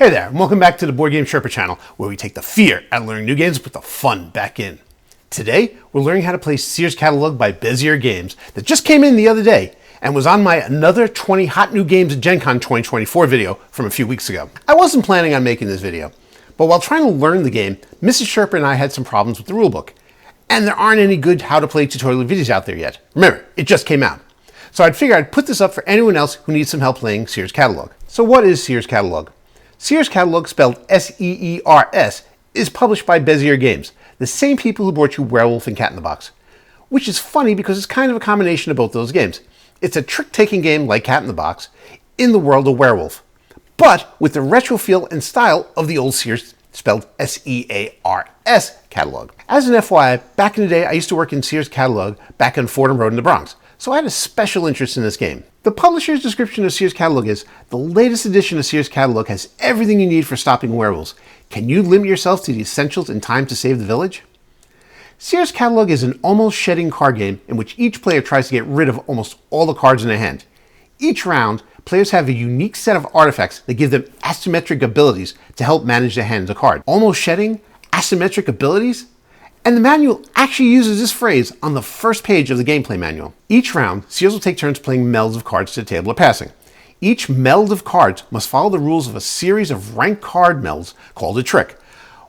Hey there, and welcome back to the BoardGame Sherpa channel, where we take the fear out of learning new games and put the fun back in. Today, we're learning how to play Seers Catalog by Bezier Games that just came in the other day and was on my Another 20 Hot New Games at GenCon 2024 video from a few weeks ago. I wasn't planning on making this video, but while trying to learn the game, Mrs. Sherpa and I had some problems with the rulebook, and there aren't any good how-to-play tutorial videos out there yet. Remember, it just came out. So I'd figure I'd put this up for anyone else who needs some help playing Seers Catalog. So what is Seers Catalog? Seers Catalog, spelled S-E-E-R-S, is published by Bezier Games, the same people who brought you Werewolf and Cat in the Box. Which is funny because it's kind of a combination of both those games. It's a trick-taking game like Cat in the Box in the world of Werewolf, but with the retro feel and style of the old Sears, spelled S-E-A-R-S, catalog. As an FYI, back in the day I used to work in Seers Catalog back on Fordham Road in the Bronx, so I had a special interest in this game. The publisher's description of Seers Catalog is, the latest edition of Seers Catalog has everything you need for stopping werewolves. Can you limit yourself to the essentials in time to save the village? Seers Catalog is an almost shedding card game in which each player tries to get rid of almost all the cards in their hand. Each round, players have a unique set of artifacts that give them asymmetric abilities to help manage their hands of cards. Almost shedding? Asymmetric abilities? And the manual actually uses this phrase on the first page of the gameplay manual. Each round, Seers will take turns playing melds of cards to the table of passing. Each meld of cards must follow the rules of a series of ranked card melds called a trick.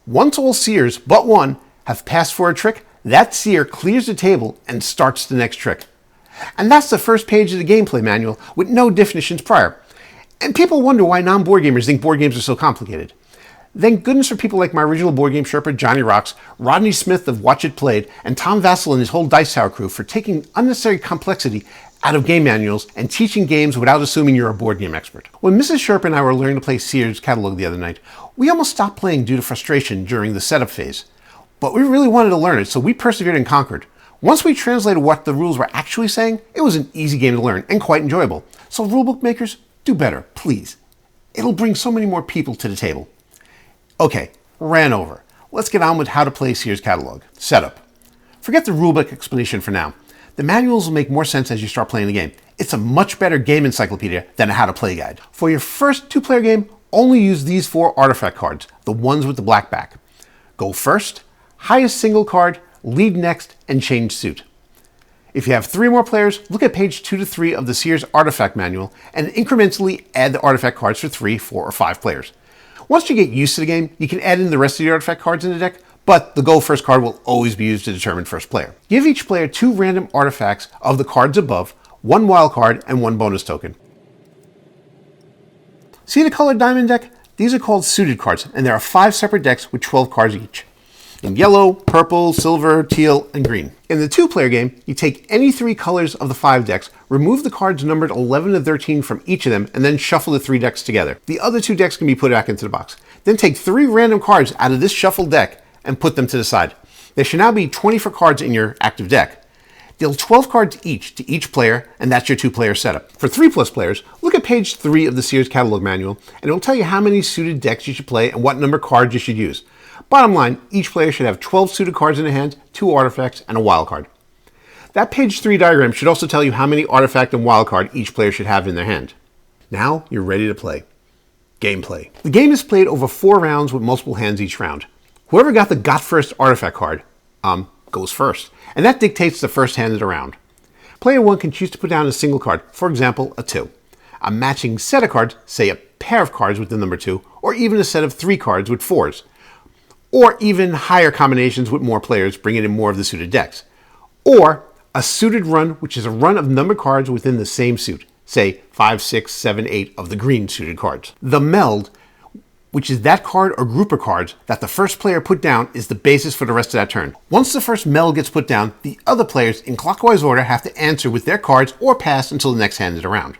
Once all Seers, but one, have passed for a trick, that Seer clears the table and starts the next trick. And that's the first page of the gameplay manual with no definitions prior. And people wonder why non-board gamers think board games are so complicated. Thank goodness for people like my original BoardGame Sherpa, Johnny Rocks, Rodney Smith of Watch It Played, and Tom Vassell and his whole Dice Tower crew for taking unnecessary complexity out of game manuals and teaching games without assuming you're a board game expert. When Mrs. Sherpa and I were learning to play Seers Catalog the other night, we almost stopped playing due to frustration during the setup phase. But we really wanted to learn it, so we persevered and conquered. Once we translated what the rules were actually saying, it was an easy game to learn and quite enjoyable. So rulebook makers, do better, please. It'll bring so many more people to the table. Okay, ran over. Let's get on with how to play Seers Catalog. Setup. Forget the rulebook explanation for now. The manuals will make more sense as you start playing the game. It's a much better game encyclopedia than a how-to-play guide. For your first two-player game, only use these 4 artifact cards, the ones with the black back. Go first, highest single card, lead next, and change suit. If you have 3 more players, look at page 2 to 3 of the Seers Artifact Manual and incrementally add the artifact cards for 3, 4, or 5 players. Once you get used to the game, you can add in the rest of the artifact cards in the deck, but the go first card will always be used to determine first player. Give each player 2 random artifacts of the cards above, 1 wild card, and 1 bonus token. See the colored diamond deck? These are called suited cards, and there are 5 separate decks with 12 cards each. In yellow, purple, silver, teal, and green. In the 2-player game, you take any 3 colors of the 5 decks, remove the cards numbered 11 to 13 from each of them, and then shuffle the 3 decks together. The other 2 decks can be put back into the box. Then take 3 random cards out of this shuffled deck and put them to the side. There should now be 24 cards in your active deck. Deal 12 cards each to each player, and that's your 2-player setup. For 3+ players, look at page 3 of the Seers Catalog Manual, and it will tell you how many suited decks you should play and what number cards you should use. Bottom line, each player should have 12 suited cards in their hand, 2 artifacts, and a wild card. That page 3 diagram should also tell you how many artifact and wild card each player should have in their hand. Now you're ready to play. Gameplay. The game is played over 4 rounds with multiple hands each round. Whoever got the first artifact card, goes first, and that dictates the first hand of the round. Player 1 can choose to put down a single card, for example, a 2. A matching set of cards, say a pair of cards with the number 2, or even a set of 3 cards with 4s. Or even higher combinations with more players, bringing in more of the suited decks. Or a suited run, which is a run of numbered cards within the same suit, say 5, 6, 7, 8 of the green suited cards. The meld, which is that card or group of cards that the first player put down, is the basis for the rest of that turn. Once the first meld gets put down, the other players in clockwise order have to answer with their cards or pass until the next hand is around.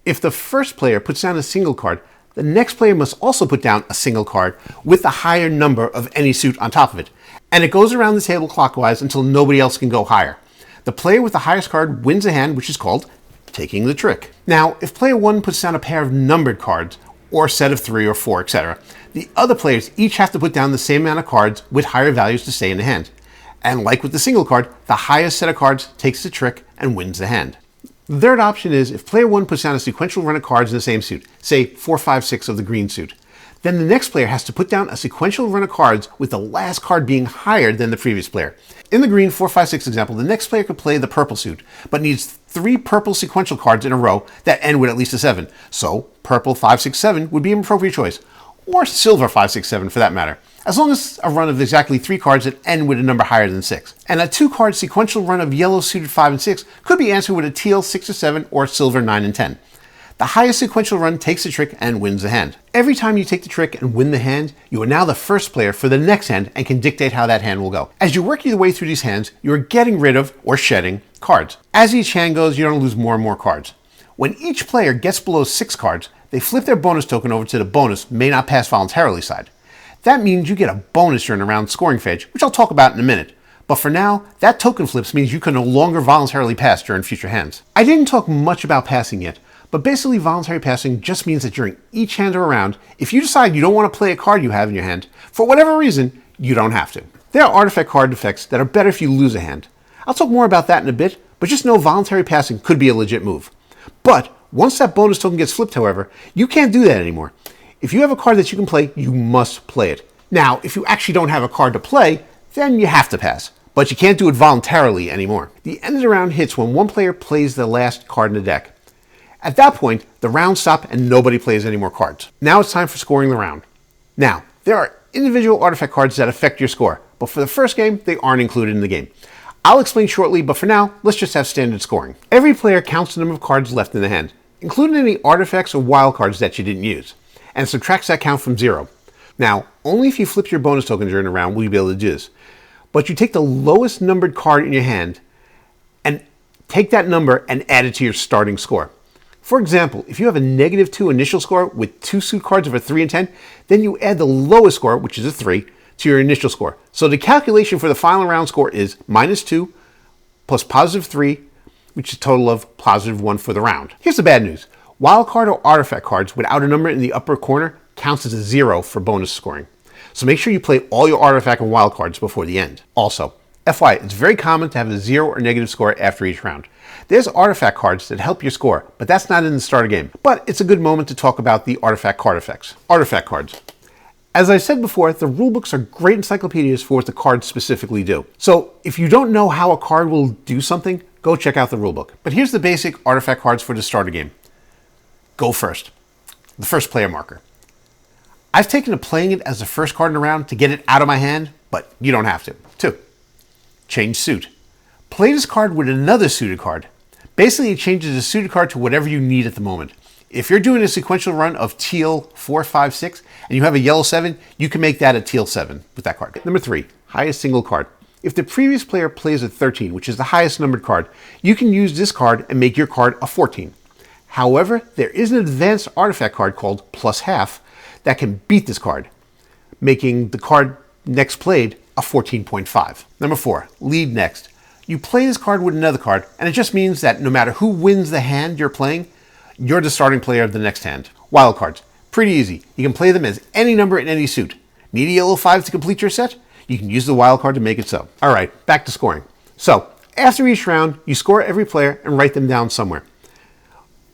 If the first player puts down a single card, the next player must also put down a single card with a higher number of any suit on top of it. And it goes around the table clockwise until nobody else can go higher. The player with the highest card wins a hand, which is called taking the trick. Now, if player 1 puts down a pair of numbered cards, or a set of 3 or 4, etc., the other players each have to put down the same amount of cards with higher values to stay in the hand. And like with the single card, the highest set of cards takes the trick and wins the hand. The third option is if player 1 puts down a sequential run of cards in the same suit, say 4, 5, 6 of the green suit, Then the next player has to put down a sequential run of cards with the last card being higher than the previous player. In the green 4, 5, 6 example, the next player could play the purple suit, but needs 3 purple sequential cards in a row that end with at least a 7. So purple 5, 6, 7 would be an appropriate choice. Or silver 5, 6, 7 for that matter, as long as a run of exactly 3 cards that end with a number higher than 6. And a 2-card sequential run of yellow suited 5 and 6 could be answered with a teal 6 or 7 or silver 9 and 10. The highest sequential run takes the trick and wins the hand. Every time you take the trick and win the hand, you are now the first player for the next hand and can dictate how that hand will go. As you work your way through these hands, you are getting rid of, or shedding, cards. As each hand goes, you don't lose more and more cards. When each player gets below 6 cards, they flip their bonus token over to the bonus may not pass voluntarily side. That means you get a bonus during the round scoring phase, which I'll talk about in a minute. But for now, that token flips means you can no longer voluntarily pass during future hands. I didn't talk much about passing yet, but basically voluntary passing just means that during each hand or round, if you decide you don't want to play a card you have in your hand, for whatever reason, you don't have to. There are artifact card effects that are better if you lose a hand. I'll talk more about that in a bit, but just know voluntary passing could be a legit move. But once that bonus token gets flipped, however, you can't do that anymore. If you have a card that you can play, you must play it. Now, if you actually don't have a card to play, then you have to pass. But you can't do it voluntarily anymore. The end of the round hits when one player plays the last card in the deck. At that point, the rounds stop and nobody plays any more cards. Now it's time for scoring the round. Now, there are individual artifact cards that affect your score, but for the first game, they aren't included in the game. I'll explain shortly, but for now, let's just have standard scoring. Every player counts the number of cards left in the hand, including any artifacts or wild cards that you didn't use, and subtracts that count from 0. Now, only if you flip your bonus token during the round will you be able to do this. But you take the lowest numbered card in your hand and take that number and add it to your starting score. For example, if you have a -2 initial score with 2 suit cards of a 3 and 10, then you add the lowest score, which is a 3, to your initial score. So the calculation for the final round score is -2 plus +3, which is a total of +1 for the round. Here's the bad news. Wild card or artifact cards without a number in the upper corner counts as a 0 for bonus scoring. So make sure you play all your artifact and wild cards before the end. Also, FYI, it's very common to have a 0 or negative score after each round. There's artifact cards that help your score, but that's not in the starter game. But it's a good moment to talk about the artifact card effects. Artifact cards. As I said before, the rulebooks are great encyclopedias for what the cards specifically do. So if you don't know how a card will do something, go check out the rulebook. But here's the basic artifact cards for the starter game. Go first. The first player marker. I've taken to playing it as the first card in the round to get it out of my hand, but you don't have to. 2. Change suit. Play this card with another suited card. Basically, it changes the suited card to whatever you need at the moment. If you're doing a sequential run of teal 4, 5, 6, and you have a yellow 7, you can make that a teal 7 with that card. Number 3, highest single card. If the previous player plays a 13, which is the highest numbered card, you can use this card and make your card a 14. However, there is an advanced artifact card called +half that can beat this card, making the card next played a 14.5. Number 4, lead next. You play this card with another card, and it just means that no matter who wins the hand you're playing, you're the starting player of the next hand. Wild cards. Pretty easy. You can play them as any number in any suit. Need a yellow 5 to complete your set? You can use the wild card to make it so. Alright, back to scoring. So, after each round, you score every player and write them down somewhere.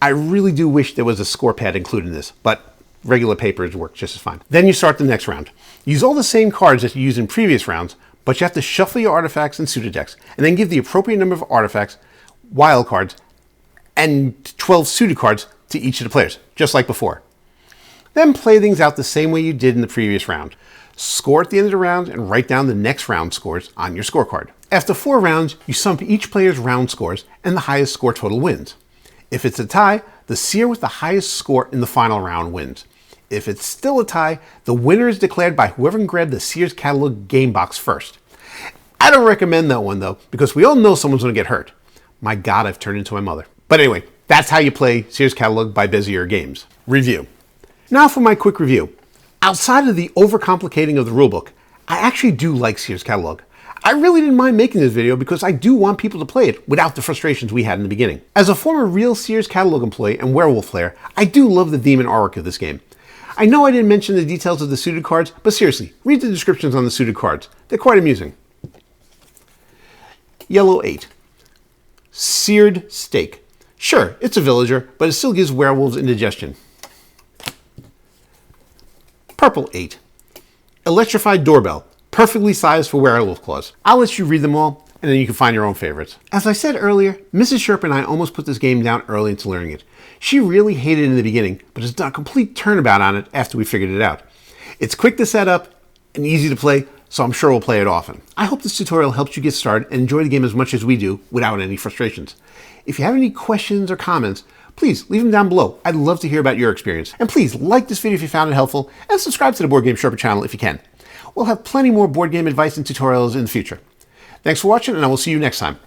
I really do wish there was a score pad included in this, but regular papers work just as fine. Then you start the next round. Use all the same cards that you used in previous rounds, but you have to shuffle your artifacts and suited decks, and then give the appropriate number of artifacts, wild cards, and 12 suited cards to each of the players, just like before. Then play things out the same way you did in the previous round. Score at the end of the round and write down the next round scores on your scorecard. After 4 rounds, you sum each player's round scores, and the highest score total wins. If it's a tie, the seer with the highest score in the final round wins. If it's still a tie, the winner is declared by whoever can grab the Seers Catalog game box first. I don't recommend that one though, because we all know someone's going to get hurt. My God, I've turned into my mother. But anyway, that's how you play Seers Catalog by Bezier Games. Review. Now for my quick review. Outside of the overcomplicating of the rulebook, I actually do like Seers Catalog. I really didn't mind making this video because I do want people to play it without the frustrations we had in the beginning. As a former real Seers Catalog employee and werewolf player, I do love the theme and artwork of this game. I know I didn't mention the details of the suited cards, but seriously, read the descriptions on the suited cards. They're quite amusing. Yellow 8. Seared steak. Sure, it's a villager, but it still gives werewolves indigestion. Purple 8. Electrified doorbell, perfectly sized for werewolf claws. I'll let you read them all, and then you can find your own favorites. As I said earlier, Mrs. Sherpa and I almost put this game down early into learning it. She really hated it in the beginning, but has done a complete turnabout on it after we figured it out. It's quick to set up and easy to play, so I'm sure we'll play it often. I hope this tutorial helps you get started and enjoy the game as much as we do without any frustrations. If you have any questions or comments, please leave them down below. I'd love to hear about your experience. And please like this video if you found it helpful, and subscribe to the BoardGame Sherpa channel if you can. We'll have plenty more board game advice and tutorials in the future. Thanks for watching, and I will see you next time.